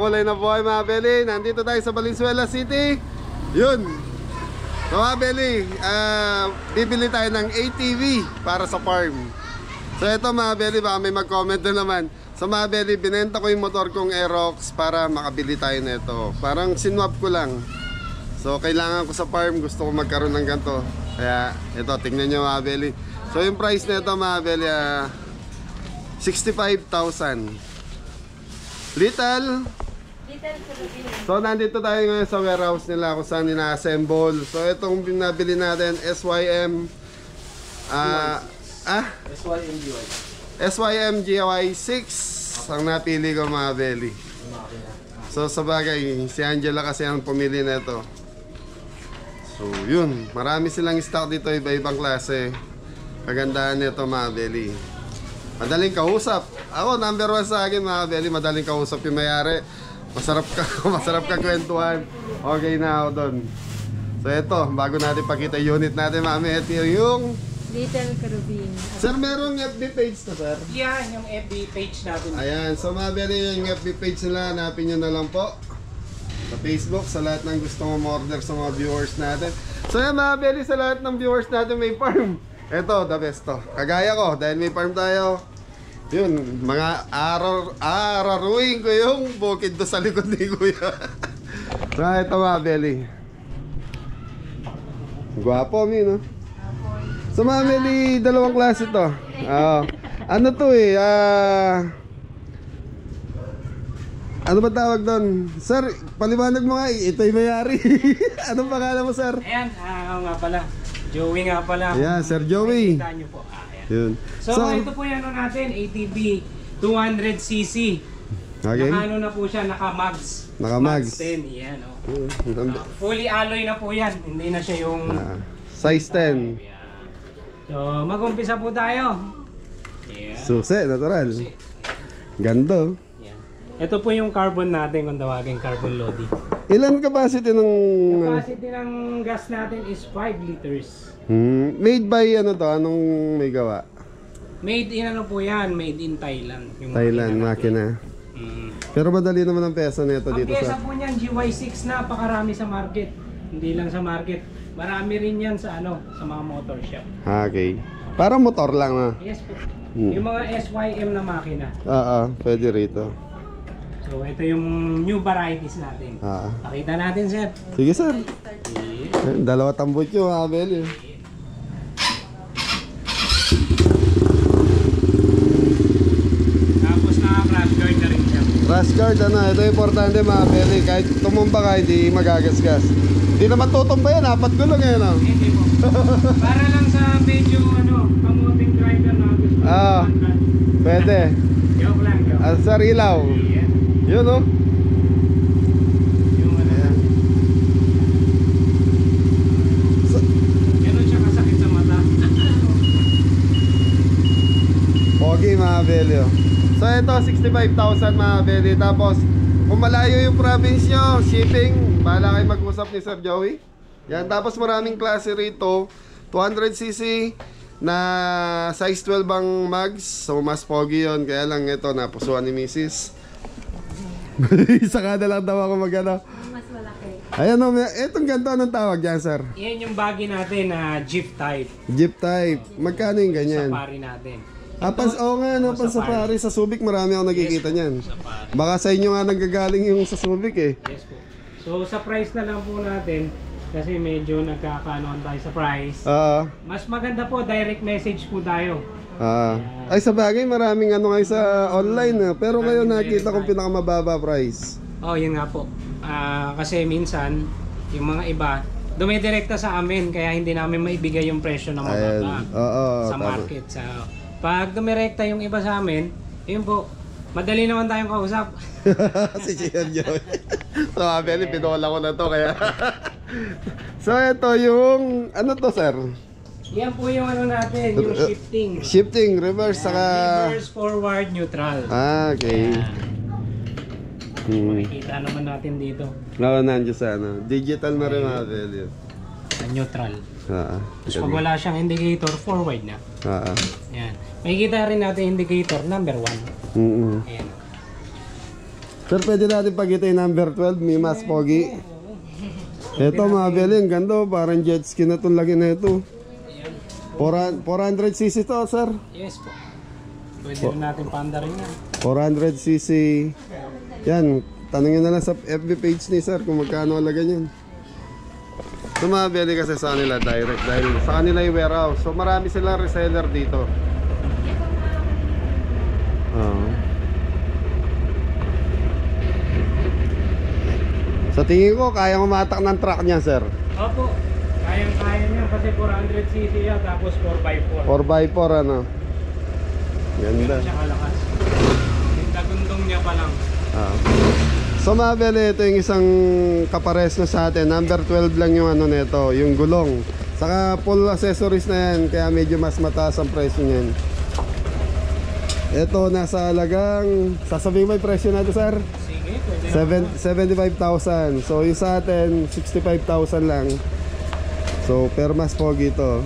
makulay na buhay mga Beli. Nandito tayo sa Valenzuela City. Yun. So mga Beli, bibili tayo ng ATV para sa farm. So ito mga Beli, baka may mag-comment na naman. So mga Beli, binenta ko yung motor kong Aerox para makabili tayo nito. Parang sinwap ko lang. So kailangan ko sa farm, gusto ko magkaroon ng ganito. Kaya ito, tingnan nyo mga Beli. So yung price nito mga Beli, 65,000. Little. So nandito tayo ngayon sa warehouse nila kung saan nina-assemble. So itong binabili natin SYM SYM GY6 ang napili ko mga Beli. So sa bagay, si Angela kasi ang pumili nito. So yun, marami silang stock dito, iba-ibang klase. Kagandahan nito mga Beli, madaling kausap. Ako, number 1 sa akin mga Beli, madaling kausap yung mayari. Masarap ka kwentuhan. Okay na ako doon. So ito, bago natin pakita unit natin mami, ito yung Little Caribbean. Sir, merong FB page na sir? Yan, yung FB page natin. Ayan, so mga Beli, yung FB page nila, hanapin nyo na lang po sa Facebook, sa lahat ng gusto mo order sa mga viewers natin. So yan mga Beli, sa lahat ng viewers natin may farm. Ito, the best to. Kagaya ko, dahil may farm tayo. Yun, mga araruin ko yung bukid do sa likod ni Kuya. So ito mga Beli. Gwapo mi, no? So mga Beli, dalawang klase to. Ano to eh, ano ba tawag doon? Sir, paliwanag mo nga, ito yung mayari. Anong pangalan mo sir? Ayan, nga pala. Joey nga pala. Ayan, Sir Joey. Kita nyo po. Yun. So ito po yung ano natin, ATV 200cc. Okay. Naka-ano na po siya, naka-mags. Naka-mags. 10, yan o. Fully alloy na po yan. Hindi na siya yung size 10. So mag-umpisa po tayo. Yeah. Susi, natural. Ganda. Yan. Ito po yung carbon natin, kung tawagin carbon loading. Ilan capacity ng Capacity ng gas natin is 5 liters. Made by ano to? Anong may gawa? Made in ano po yan? Made in Thailand. Yung Thailand, makina. Pero madali naman ang pesa nito dito sa... Ang pesa po niyan, GY6, napakarami sa market. Hindi lang sa market. Marami rin yan sa ano, sa mga motor shop. Okay. Para motor lang na. Yes po. Yung mga SYM na makina. Pwede rito. So ito yung new varieties natin. Pakita natin sir. Sige sir. Dalawa tambot yung Abel. Tapos naka-crash guard na rin siya. Crash guard ano, ito importante mga Abel. Kahit tumumba ka, hindi magagasgas. Hindi naman tutumba yan, apat gulong yan. Hindi po. Para lang sa medyo ano, kamuting driver na gusto. Pwede. Joke lang, joke. Sir, ilaw. Yun o. Yung ano. Ganun siya kasakit sa mata. Pogi mga Beli. So ito 65,000 mga Beli. Tapos kung malayo yung province nyo, shipping, bahala kayo mag-usap ni Sir Joey. Yan, tapos maraming klase rito. 200cc na size 12 ang mags. So mas pogi yun. Kaya lang ito, napusuan ni Mrs. Isa kada lang daw ako magano. Mas malaki. Ayan o, itong ganito anong tawag dyan sir? Yan yung bagay natin na Jeep type. Jeep type. Magkano yung ganyan? Safari natin. Oo nga, no, pan safari. Sa Subic marami ako nakikita niyan. Baka sa inyo nga nanggagaling yung sa Subic eh. Yes po. So sa price na lang po natin, kasi medyo nagkakaanoan tayo sa price. Mas maganda po, direct message po tayo. Ay sa bagay maraming ano ngayon sa online pero ngayon nakita kong pinakamababa price. Yun nga po. Kasi minsan yung mga iba dumidirekta sa amin kaya hindi namin maibigay yung presyo na mababa sa market. So, pag dumirekta yung iba sa amin, yun po, madali naman tayong kausap. Si Sir Joy. So Abel, pinola ko na to kaya. So ito yung ano to sir? Yan po yung ano natin, yung shifting. Shifting, reverse, saka... Reverse, forward, neutral. Okay. Makikita naman natin dito. Nandiyo sa ano. Digital na rin mga value. Neutral. Tapos pag wala siyang indicator, forward na. Yan. Makikita rin natin indicator number 1. Ayan. Sir, pwede natin pagkita yung number 12, may mas pogi. Ito mga Beli, ang ganda, parang jet ski na itong lagi na ito. 400cc to, sir. Yes po. Pwede rin natin paandarin yan. 400cc. Yan, tanongin na lang sa FB page ni sir kung magkano halaga niyan. Ito mga Beli kasi sa kanila direct dahil sa kanila yung warehouse. So marami silang reseller dito. Sa tingin ko, kaya umatak ng truck niya, sir. Opo. Kayang-kaya niya kasi 400cc yan tapos 4x4. 4x4 ano. Ganda. Siya kalakas. Yung tagundong niya pa lang. So mga Beli, ito yung isang kapares na sa atin. Number 12 lang yung ano nito, yung gulong. Saka full accessories na yan, kaya medyo mas mataas ang presyo niyan. Ito nasa halagang, sasabihin mo yung presyo natin, sir? Sige, pwede. 75,000. So yung sa atin 65,000 lang. So pero mas pogi ito.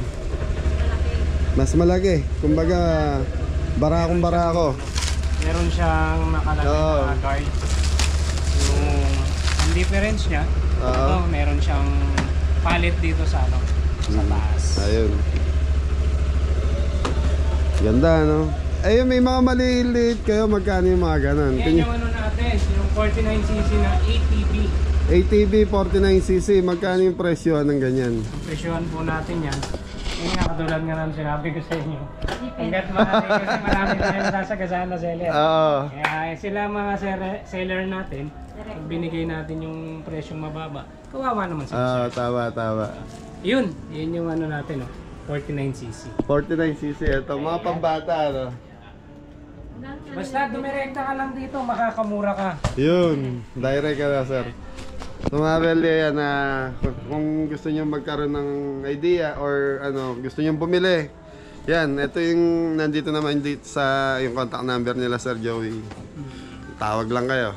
Mas malaki. Kumbaga barakong barako. Meron siyang nakalagay na guard. Ang difference niya, ito, meron siyang palit dito sa ano, sa taas. Ayun. Ganda, no? Ayun, may mga maliliit kayo, magkano yung mga ganon? Yan yung ano natin, yung 49cc na ATV. ATV 49cc, magkano yung presyo ng ganyan? Ang presyohan po natin yan. Yung nga, katulad nga ng sinabi ko sa inyo. Hanggat marami kasi marami tayong nasasagasaan na seller. Oo. Kaya sila mga seller natin, pag binigay natin yung presyong mababa, kawawa naman sila. Tama. Yun yung ano natin, 49cc. 49cc, ito, mga pambata, ano? Basta dumirekta ka lang dito, makakamura ka. Yun, direct ka na, sir. Tumabeli yan na kung gusto nyo magkaroon ng idea or ano, gusto nyo bumili. Yan, ito yung nandito naman dito sa yung contact number nila, Sir Joey. Tawag lang kayo.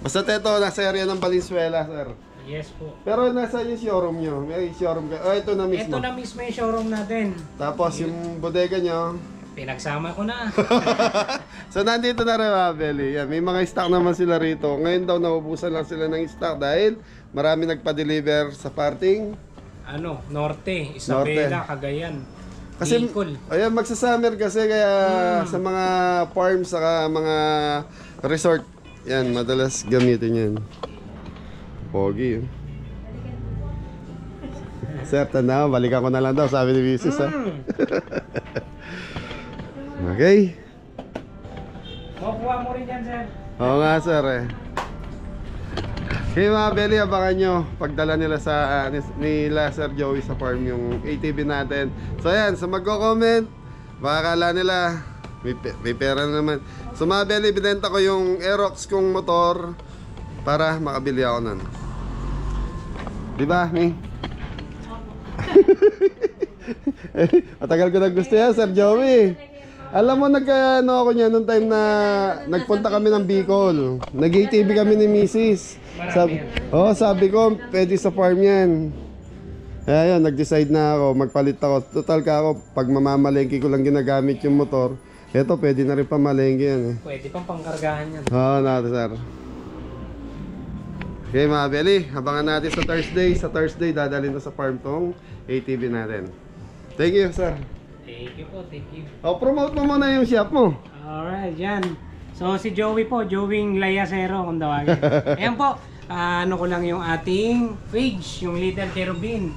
Basta ito, nasa area ng Valenzuela, sir. Yes po. Pero nasa yung showroom nyo? May showroom kayo? Oh, ito na mismo. Ito na mismo yung showroom natin. Tapos yung bodega nyo? Pinagsama ko na. So nandito na rin mga Beli. Yan, may mga stock naman sila rito. Ngayon daw naubusan lang sila ng stock dahil marami nagpa-deliver sa parting Norte, Isabela, Cagayan. kasi Bicol. ayan, magsa-summer kasi kaya sa mga farms saka mga resort yan, madalas gamitin yan. Pogi yun. Sir, tanda, balikan ko na lang daw, sabi ni Mrs. Okay. Makuha mo rin yan, sir. Oo nga, sir eh. Okay mga Beli, abangan nyo pagdala nila sa nila Sir Joey sa farm yung ATV natin. So ayan, sa magko-comment, makakala nila may pera na naman. So mga Beli, binenta ko yung Aerox kong motor para makabili ako nun. Diba, Ming? Matagal ko na gusto yan, Sir Joey. Alam mo, nagkano ako niya nung time na nagpunta kami ng Bicol. Nag-ATV kami ni Mrs. Sabi ko, pwede sa farm yan. Kaya yun, nag-decide na ako, magpalit ako. Total ka ako, pag mamamalengke ko lang ginagamit yung motor, eto, pwede na rin pamalengke yan eh. Pwede pang pangkargahan yan. Oo, sir. Okay mga Beli, abangan natin sa Thursday. Sa Thursday, dadalhin na sa farm tong ATV natin. Thank you, sir. Thank you po, thank you. Promote mo muna yung shop mo. Alright, yan. So si Joey po, Joey Layasero kung tawagin. Ayan po, ano ko lang yung ating page, yung Little Cherubin.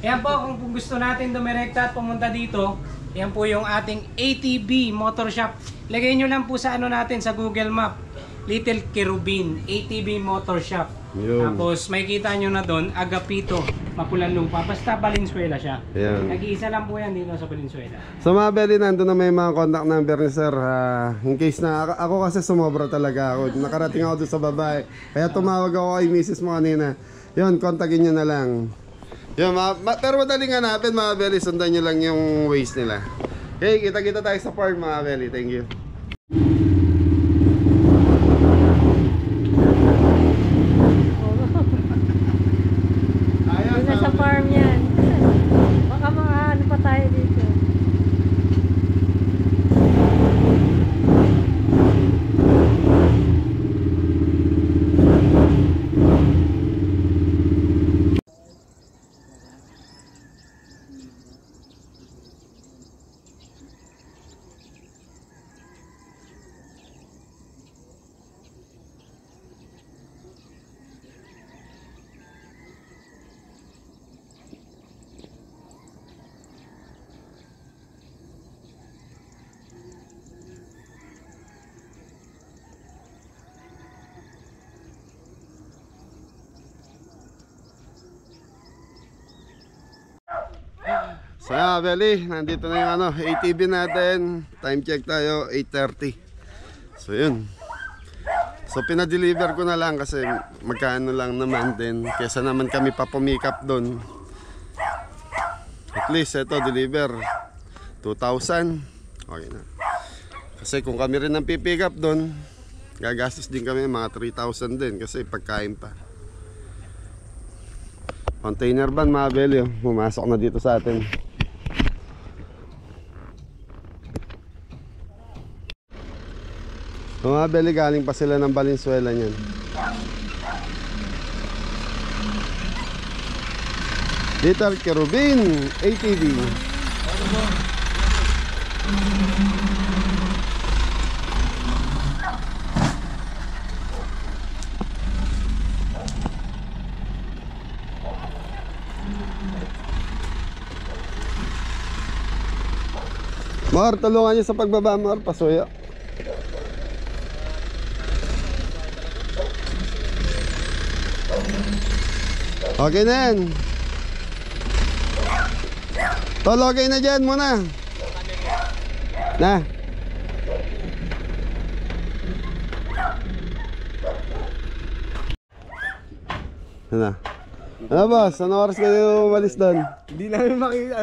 Ayan po, kung gusto natin dumirekta at pumunta dito, ayan po yung ating ATV Motor Shop. Lagay nyo lang po sa ano natin sa Google Map, Little Cherubin ATV Motor Shop. Yun. Tapos makikita nyo na doon, Agapito, Mapulan Lupa. Basta Valenzuela siya. Yan. Nag-iisa lang po yan dito sa Valenzuela. So mga Beli, nandun na may mga contact number ni sir. In case na ako kasi sumobra talaga ako. Nakarating ako doon sa babae. Kaya tumawag ako kay misis mo kanina. Yun, kontakin nyo na lang. Yun, pero madaling hanapin mga Beli. Sundan nyo lang yung ways nila. Okay, kita-kita tayo sa farm mga Beli. Thank you. Sa farm yan. Baka mga ano pa tayo dito. So yeah, Belly, nandito na yung ATV natin. Time check tayo, 8:30. So yun. So pinadeliver ko na lang kasi magkano lang naman din. Kesa naman kami pa pumikap doon. At least ito deliver 2,000. Okay na. Kasi kung kami rin ang pipick up doon, gagastos din kami mga 3,000 din kasi pagkain pa. Container van mga Belly, pumasok na dito sa atin. Mga Belly, galing pa sila ng Valenzuela niyan. Little Kerubin ATV. Mar, tulungan niyo sa pagbaba, Mar, pasuyo. Okay na yan. Tol, okay na dyan muna. Na. Ano boss? Ano oras kayo umalis doon? Hindi namin makita.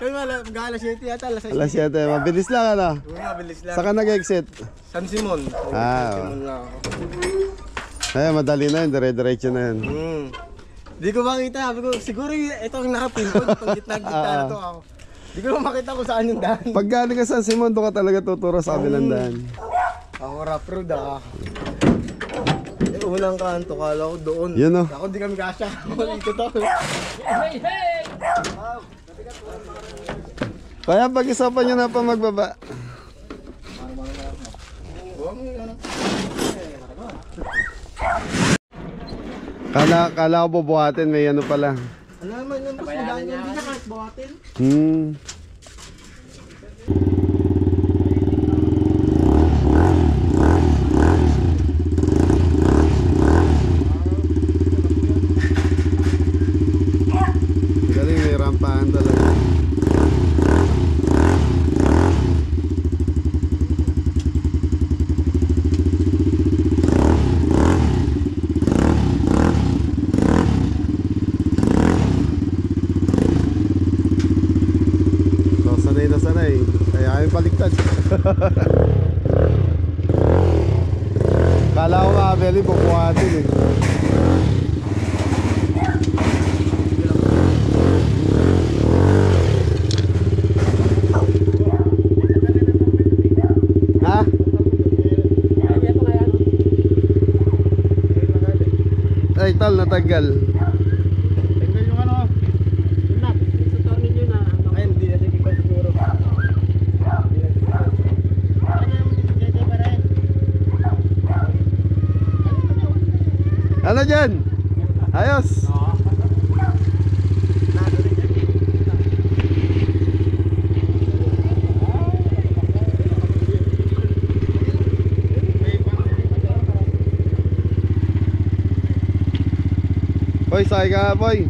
Kami mag-alas 7 yata. Alas 7. Mabilis lang ano? Oo, mabilis lang. Saan ka nag-exit? San Simon. Ah, San Simon lang ako. Ay, madali na yun. Dire-diretso na yun. Hindi ko makita. Sabi ko, siguro ito ang nakapinpon. Itong gitna-gitna na ito ako. Hindi ko makita kung saan yung daan. Pag galing ka San Simon, doon ka talaga tuturo sa kabilang daan. Ako rough road ah. Unang kanto, kala ko doon. Yun o. Ako di kami kasya. Ito to. Kaya pag-isapan nyo na pa magbaba. Kala ko bubuhatin, may ano pala. Ano naman yung mas madaan yun? Hindi na kahit buhatin. Galing, may rampahan talaga. So, sanay na sanay. Kaya kami baliktad. Kala ko mga Belly, bubuhatin eh. Ha? Ay, tal, natagal. Tingnan yung ano. Ay, hindi na sige ko siguro. Ano dyan? Ayos. Hoy, sakay ka, boy.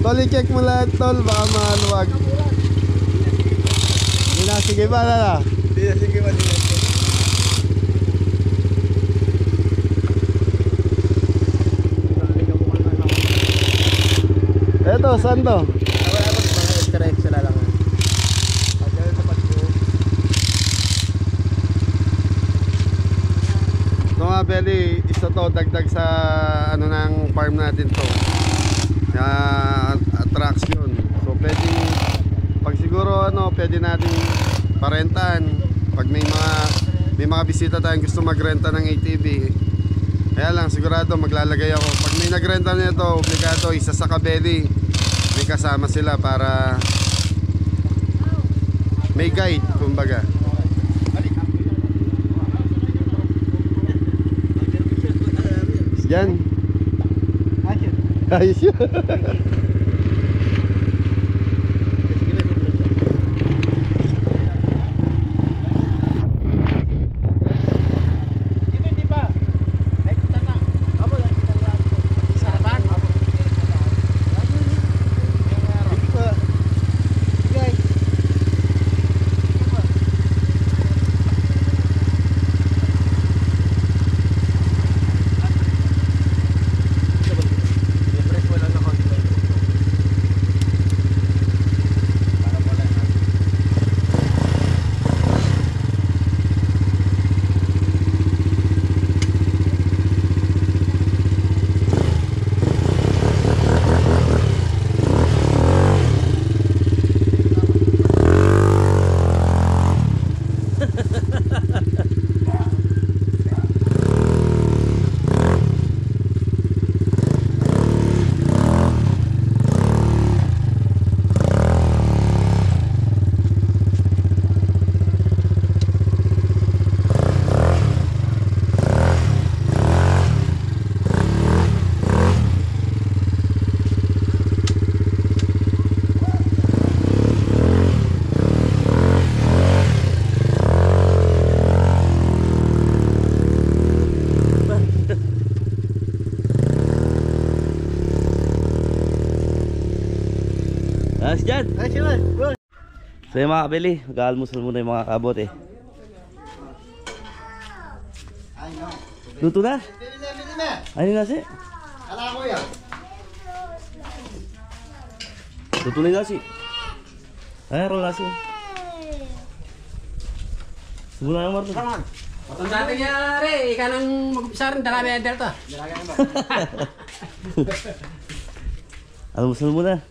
Tol, i-check mo lahat, tol. Baka maluwag. Hindi na, sige ba, lala? Hindi na sige ba. Eto, saan to? Mga extra lang. Ito nga, Belly, isa to, dagdag sa ano ng farm natin to. Attraction. So pwede, pag siguro pwede natin parentahan pag may mga bisita tayong gusto magrenta ng ATV. Kaya lang sigurado maglalagay ako. Pag may nagrenta nito, obligado isa sa Belly. May kasama sila para may guide, kumbaga. Diyan. Ayos yun. Ayos dyan. Ay, sila. Good. So yung mga kabili, mag-almusal muna yung mga kabote. Luto na? Ayun nasi. Ala ko yan. Luto na yung nasi. Ay, roll nasi. Subo na yung Marlon. Matanda ka niya, Re. Ika nang mag-umpisa rin, dalawa yung delta. Almusal muna.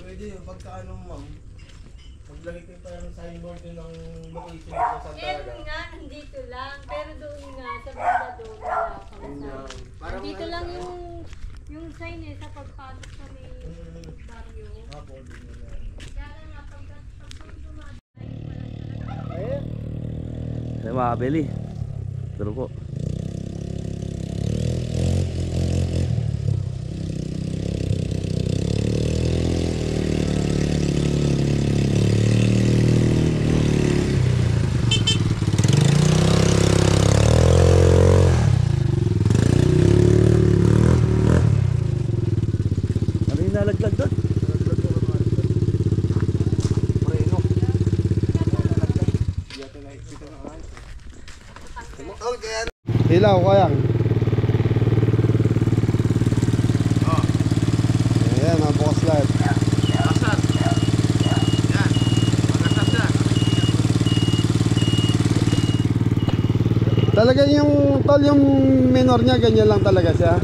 Pwede, pagka ano ma'am, maglagay kayo pa ng signboard din ng location ko sa Meron nga, nandito lang. Pero doon nga, sa banda doon, wala kang sign. Dito lang yung sign eh, sa pagpasok sa may barrio. Kaya nga, pag dumadaan, Ay, mga kabili. Turo po. Ano yung nalaglag doon? Ilaw ko yan. Ayan, nabukas lahat. Talaga yung tol, yung minor niya, ganyan lang talaga siya.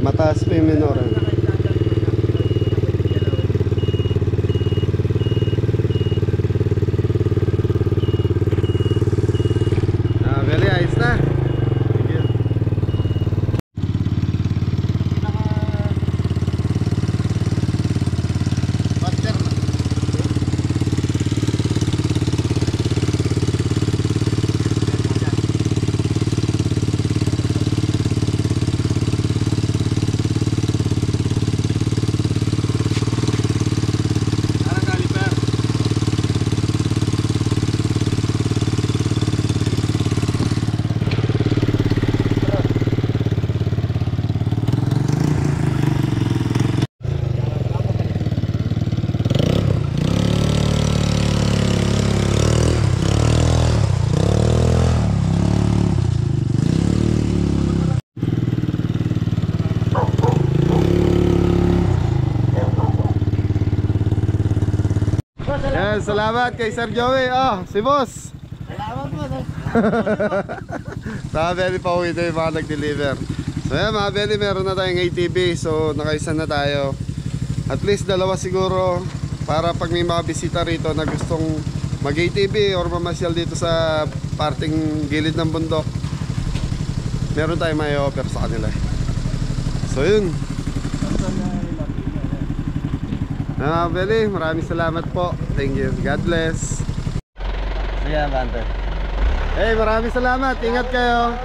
Mataas pa yung minor. Beli, ayos na. Thank you. Yan, salamat kay Sir Joey. Si boss. Salamat po. Sa Belly pa uwi na yung mga nag-deliver. So yan mga Belly, meron na tayong ATV. So nakaisa na tayo. At least dalawa siguro, para pag may mga bisita rito na gustong mag-ATV or mamasyal dito sa parting gilid ng bundok, meron tayong may offer sa kanila. So yun. Belly, maraming salamat po. Thank you. God bless. Sige, Bante. Hey, maraming salamat. Ingat kayo.